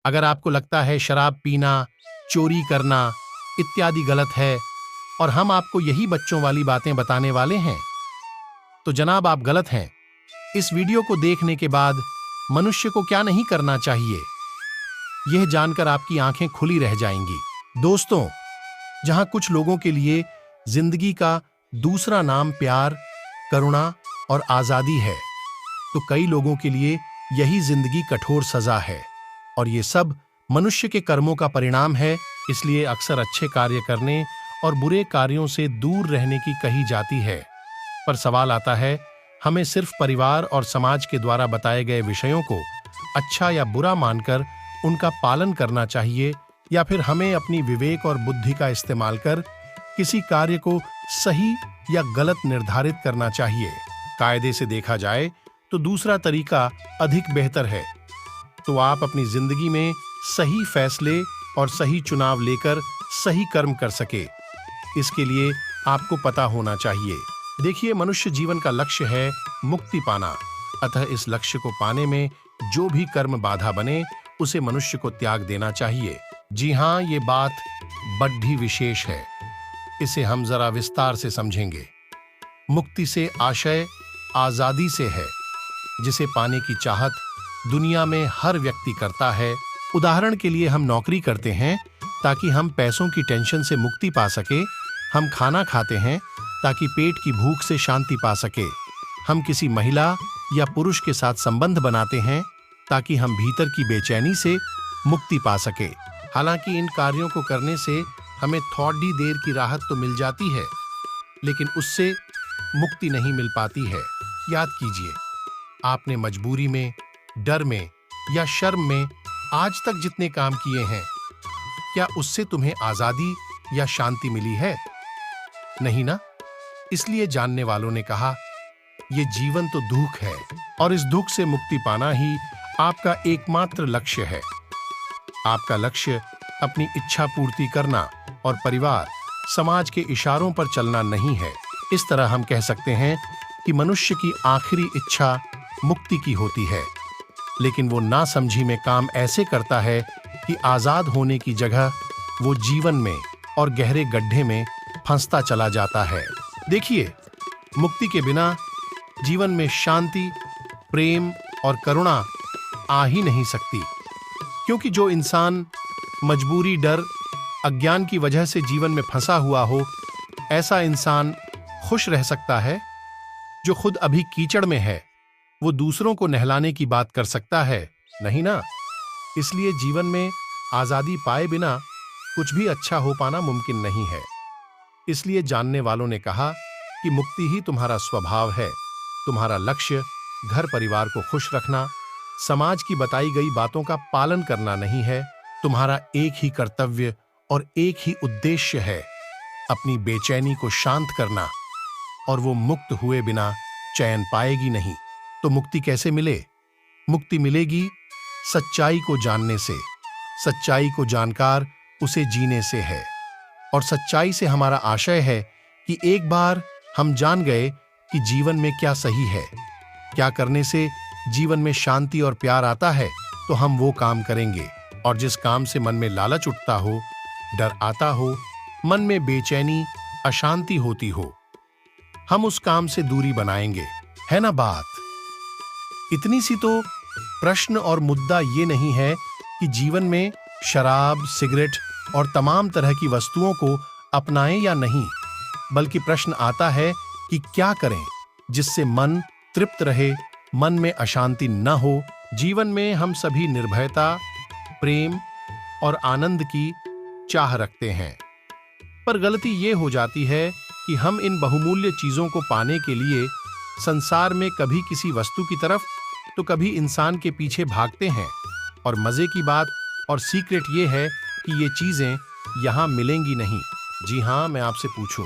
अगर आपको लगता है शराब पीना, चोरी करना इत्यादि गलत है और हम आपको यही बच्चों वाली बातें बताने वाले हैं, तो जनाब आप गलत हैं। इस वीडियो को देखने के बाद मनुष्य को क्या नहीं करना चाहिए, यह जानकर आपकी आंखें खुली रह जाएंगी। दोस्तों, जहां कुछ लोगों के लिए जिंदगी का दूसरा नाम प्यार, करुणा और आजादी है, तो कई लोगों के लिए यही जिंदगी कठोर सजा है। और ये सब मनुष्य के कर्मों का परिणाम है। इसलिए अक्सर अच्छे कार्य करने और बुरे कार्यों से दूर रहने की कही जाती है। पर सवाल आता है, हमें सिर्फ परिवार और समाज के द्वारा बताए गए विषयों को अच्छा या बुरा मानकर उनका पालन करना चाहिए, या फिर हमें अपनी विवेक और बुद्धि का इस्तेमाल कर किसी कार्य को सही या गलत निर्धारित करना चाहिए। कायदे से देखा जाए तो दूसरा तरीका अधिक बेहतर है, तो आप अपनी जिंदगी में सही फैसले और सही चुनाव लेकर सही कर्म कर सके। इसके लिए आपको पता होना चाहिए। देखिए, मनुष्य जीवन का लक्ष्य है मुक्ति पाना, अतः इस लक्ष्य को पाने में जो भी कर्म बाधा बने उसे मनुष्य को त्याग देना चाहिए। जी हाँ, ये बात बड़ी विशेष है। इसे हम जरा विस्तार से समझेंगे। मुक्ति से आशय आजादी से है, जिसे पाने की चाहत दुनिया में हर व्यक्ति करता है। उदाहरण के लिए हम नौकरी करते हैं ताकि हम पैसों की टेंशन से मुक्ति पा सके। हम खाना खाते हैं ताकि पेट की भूख से शांति पा सके। हम किसी महिला या पुरुष के साथ संबंध बनाते हैं ताकि हम भीतर की बेचैनी से मुक्ति पा सके। हालांकि इन कार्यों को करने से हमें थोड़ी देर की राहत तो मिल जाती है, लेकिन उससे मुक्ति नहीं मिल पाती है। याद कीजिए, आपने मजबूरी में, डर में या शर्म में आज तक जितने काम किए हैं, क्या उससे तुम्हें आजादी या शांति मिली है? नहीं ना? इसलिए जानने वालों ने कहा, ये जीवन तो दुख है और इस दुख से मुक्ति पाना ही आपका एकमात्र लक्ष्य है। आपका लक्ष्य अपनी इच्छा पूर्ति करना और परिवार, समाज के इशारों पर चलना नहीं है। इस तरह हम कह सकते हैं कि मनुष्य की आखिरी इच्छा मुक्ति की होती है, लेकिन वो नासमझी में काम ऐसे करता है कि आजाद होने की जगह वो जीवन में और गहरे गड्ढे में फंसता चला जाता है। देखिए, मुक्ति के बिना जीवन में शांति, प्रेम और करुणा आ ही नहीं सकती, क्योंकि जो इंसान मजबूरी, डर, अज्ञान की वजह से जीवन में फंसा हुआ हो, ऐसा इंसान खुश रह सकता है? जो खुद अभी कीचड़ में है, वो दूसरों को नहलाने की बात कर सकता है? नहीं ना? इसलिए जीवन में आजादी पाए बिना कुछ भी अच्छा हो पाना मुमकिन नहीं है। इसलिए जानने वालों ने कहा कि मुक्ति ही तुम्हारा स्वभाव है। तुम्हारा लक्ष्य घर परिवार को खुश रखना, समाज की बताई गई बातों का पालन करना नहीं है। तुम्हारा एक ही कर्तव्य और एक ही उद्देश्य है, अपनी बेचैनी को शांत करना, और वो मुक्त हुए बिना चैन पाएगी नहीं। तो मुक्ति कैसे मिले? मुक्ति मिलेगी सच्चाई को जानने से। सच्चाई को जानकर उसे जीने से है। और सच्चाई से हमारा आशय है कि एक बार हम जान गए कि जीवन में क्या सही है, क्या करने से जीवन में शांति और प्यार आता है, तो हम वो काम करेंगे। और जिस काम से मन में लालच उठता हो, डर आता हो, मन में बेचैनी, अशांति होती हो, हम उस काम से दूरी बनाएंगे। है ना बात? इतनी सी तो प्रश्न और मुद्दा ये नहीं है कि जीवन में शराब, सिगरेट और तमाम तरह की वस्तुओं को अपनाएं या नहीं, बल्कि प्रश्न आता है कि क्या करें जिससे मन तृप्त रहे, मन में अशांति न हो। जीवन में हम सभी निर्भयता, प्रेम और आनंद की चाह रखते हैं, पर गलती ये हो जाती है कि हम इन बहुमूल्य चीजों को पाने के लिए संसार में कभी किसी वस्तु की तरफ तो कभी इंसान के पीछे भागते हैं। और मजे की बात और सीक्रेट ये है कि ये चीजें यहां मिलेंगी नहीं। जी हां, मैं आपसे पूछूं,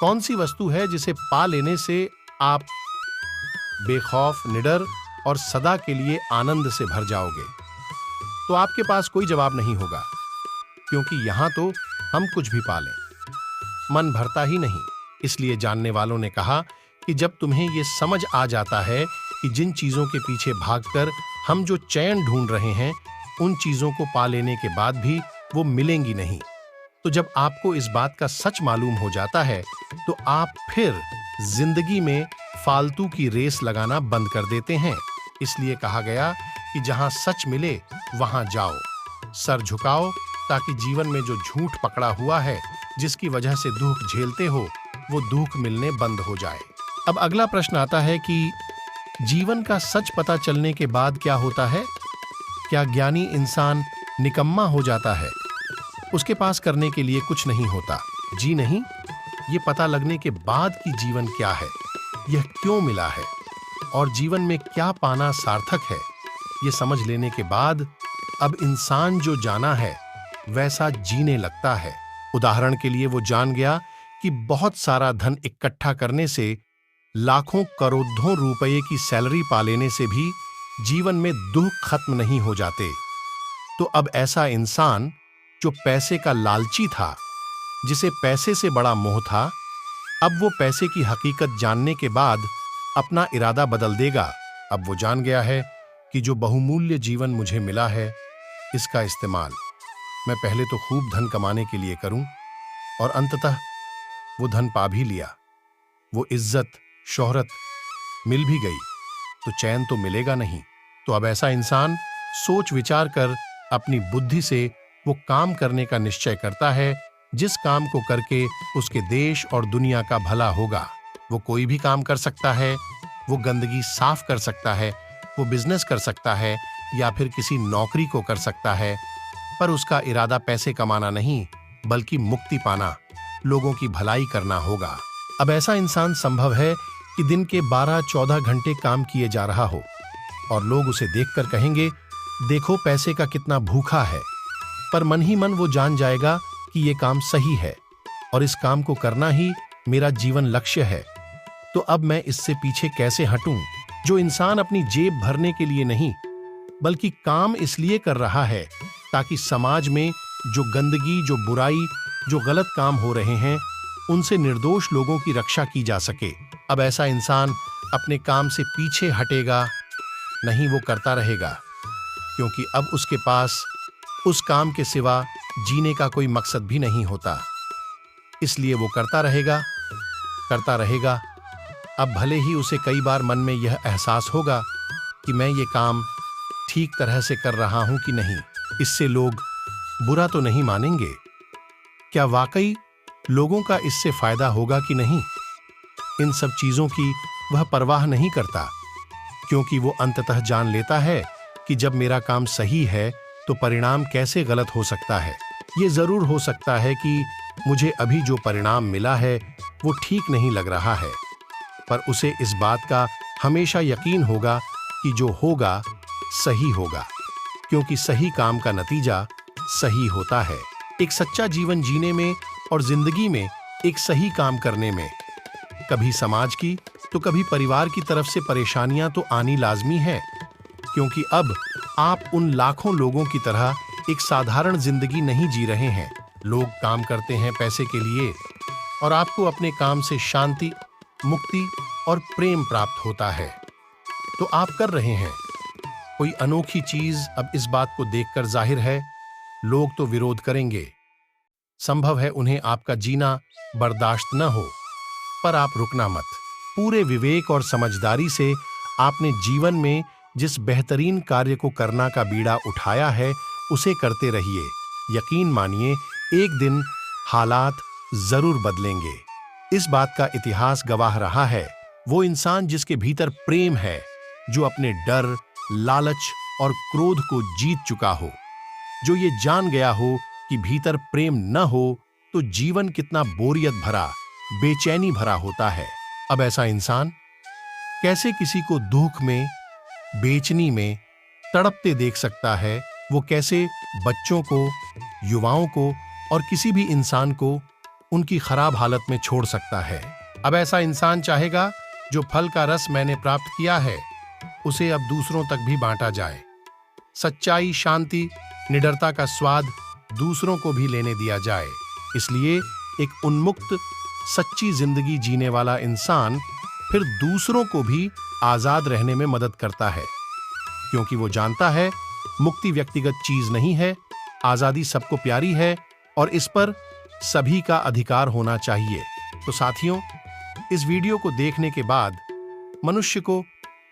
कौन सी वस्तु है जिसे पा लेने से आप बेखौफ, निडर और सदा के लिए आनंद से भर जाओगे? तो आपके पास कोई जवाब नहीं होगा, क्योंकि यहां तो हम कुछ भी पालें, मन भरता ही नहीं। इसलिए जानने वालों ने कहा कि जब तुम्हें यह समझ आ जाता है कि जिन चीजों के पीछे भागकर हम जो चैन ढूंढ रहे हैं, उन चीजों को पा लेने के बाद भी वो मिलेंगी नहीं। तो जब आपको इस बात का सच मालूम हो जाता है तो आप फिर जिंदगी में फालतू की रेस लगाना बंद कर देते हैं। इसलिए कहा गया कि जहां सच मिले वहां जाओ, सर झुकाओ, ताकि जीवन में जो झूठ पकड़ा हुआ है, जिसकी वजह से दुख झेलते हो, वो दुख मिलने बंद हो जाए। अब अगला प्रश्न आता है कि जीवन का सच पता चलने के बाद क्या होता है? क्या ज्ञानी इंसान निकम्मा हो जाता है? उसके पास करने के लिए कुछ नहीं होता? जी नहीं, ये पता लगने के बाद कि जीवन क्या है, यह क्यों मिला है और जीवन में क्या पाना सार्थक है, ये समझ लेने के बाद अब इंसान जो जाना है वैसा जीने लगता है। उदाहरण के लिए वो जान गया कि बहुत सारा धन इकट्ठा करने से, लाखों करोड़ों रुपए की सैलरी पा लेने से भी जीवन में दुख खत्म नहीं हो जाते। तो अब ऐसा इंसान जो पैसे का लालची था, जिसे पैसे से बड़ा मोह था, अब वो पैसे की हकीकत जानने के बाद अपना इरादा बदल देगा। अब वो जान गया है कि जो बहुमूल्य जीवन मुझे मिला है, इसका इस्तेमाल मैं पहले तो खूब धन कमाने के लिए करूं और अंततः वो धन पा भी लिया, वो इज्जत शोहरत मिल भी गई, तो चैन तो मिलेगा नहीं। तो अब ऐसा इंसान सोच विचार कर अपनी बुद्धि से वो काम करने का निश्चय करता है जिस काम को करके उसके देश और दुनिया का भला होगा। वो कोई भी काम कर सकता है, वो गंदगी साफ कर सकता है, वो बिजनेस कर सकता है या फिर किसी नौकरी को कर सकता है, पर उसका इरादा पैसे कमाना नहीं बल्कि मुक्ति पाना, लोगों की भलाई करना होगा। अब ऐसा इंसान संभव है कि दिन के 12-14 घंटे काम किए जा रहा हो और लोग उसे देखकर कहेंगे, देखो पैसे का कितना भूखा है, पर मन ही मन वो जान जाएगा कि ये काम सही है और इस काम को करना ही मेरा जीवन लक्ष्य है। तो अब मैं इससे पीछे कैसे हटूं? जो इंसान अपनी जेब भरने के लिए नहीं बल्कि काम इसलिए कर रहा है ताकि समाज में जो गंदगी, जो बुराई, जो गलत काम हो रहे हैं, उनसे निर्दोष लोगों की रक्षा की जा सके। अब ऐसा इंसान अपने काम से पीछे हटेगा नहीं, वो करता रहेगा, क्योंकि अब उसके पास उस काम के सिवा जीने का कोई मकसद भी नहीं होता। इसलिए वो करता रहेगा। अब भले ही उसे कई बार मन में यह एहसास होगा कि मैं ये काम ठीक तरह से कर रहा हूं कि नहीं, इससे लोग बुरा तो नहीं मानेंगे, क्या वाकई लोगों का इससे फायदा होगा कि नहीं, इन सब चीजों की वह परवाह नहीं करता, क्योंकि वो अंततः जान लेता है कि जब मेरा काम सही है तो परिणाम कैसे गलत हो सकता है। ये जरूर हो सकता है कि मुझे अभी जो परिणाम मिला है वो ठीक नहीं लग रहा है, पर उसे इस बात का हमेशा यकीन होगा कि जो होगा सही होगा, क्योंकि सही काम का नतीजा सही होता है। एक सच्चा जीवन जीने में और जिंदगी में एक सही काम करने में कभी समाज की तो कभी परिवार की तरफ से परेशानियां तो आनी लाजमी है, क्योंकि अब आप उन लाखों लोगों की तरह एक साधारण जिंदगी नहीं जी रहे हैं। लोग काम करते हैं पैसे के लिए और आपको अपने काम से शांति, मुक्ति और प्रेम प्राप्त होता है, तो आप कर रहे हैं। कोई अनोखी चीज अब इस बात को देखकर जाहिर है, लोग तो विरोध करेंगे, संभव है उन्हें आपका जीना बर्दाश्त न हो, पर आप रुकना मत। पूरे विवेक और समझदारी से आपने जीवन में जिस बेहतरीन कार्य को करना का बीड़ा उठाया है उसे करते रहिए। यकीन मानिए, एक दिन हालात जरूर बदलेंगे। इस बात का इतिहास गवाह रहा है। वो इंसान जिसके भीतर प्रेम है, जो अपने डर, लालच और क्रोध को जीत चुका हो, जो ये जान गया हो कि भीतर प्रेम न हो तो जीवन कितना बोरियत भरा, बेचैनी भरा होता है। अब ऐसा इंसान कैसे किसी को दुख में, बेचैनी में तड़पते देख सकता है? वो कैसे बच्चों को, युवाओं को और किसी भी इंसान को उनकी खराब हालत में छोड़ सकता है? अब ऐसा इंसान चाहेगा जो फल का रस मैंने प्राप्त किया है उसे अब दूसरों तक भी बांटा जाए। सच्चाई, शांति, निडरता का स्वाद दूसरों को भी लेने दिया जाए। इसलिए एक उन्मुक्त, सच्ची जिंदगी जीने वाला इंसान फिर दूसरों को भी आजाद रहने में मदद करता है, क्योंकि वो जानता है मुक्ति व्यक्तिगत चीज नहीं है, आजादी सबको प्यारी है और इस पर सभी का अधिकार होना चाहिए। तो साथियों, इस वीडियो को देखने के बाद मनुष्य को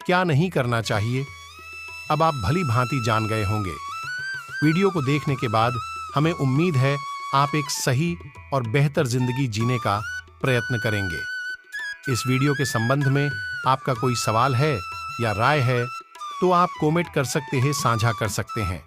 क्या नहीं करना चाहिए, अब आप भली भांति जान गए होंगे। वीडियो को देखने के बाद हमें उम्मीद है आप एक सही और बेहतर जिंदगी जीने का प्रयत्न करेंगे। इस वीडियो के संबंध में आपका कोई सवाल है या राय है तो आप कमेंट कर सकते हैं, साझा कर सकते हैं।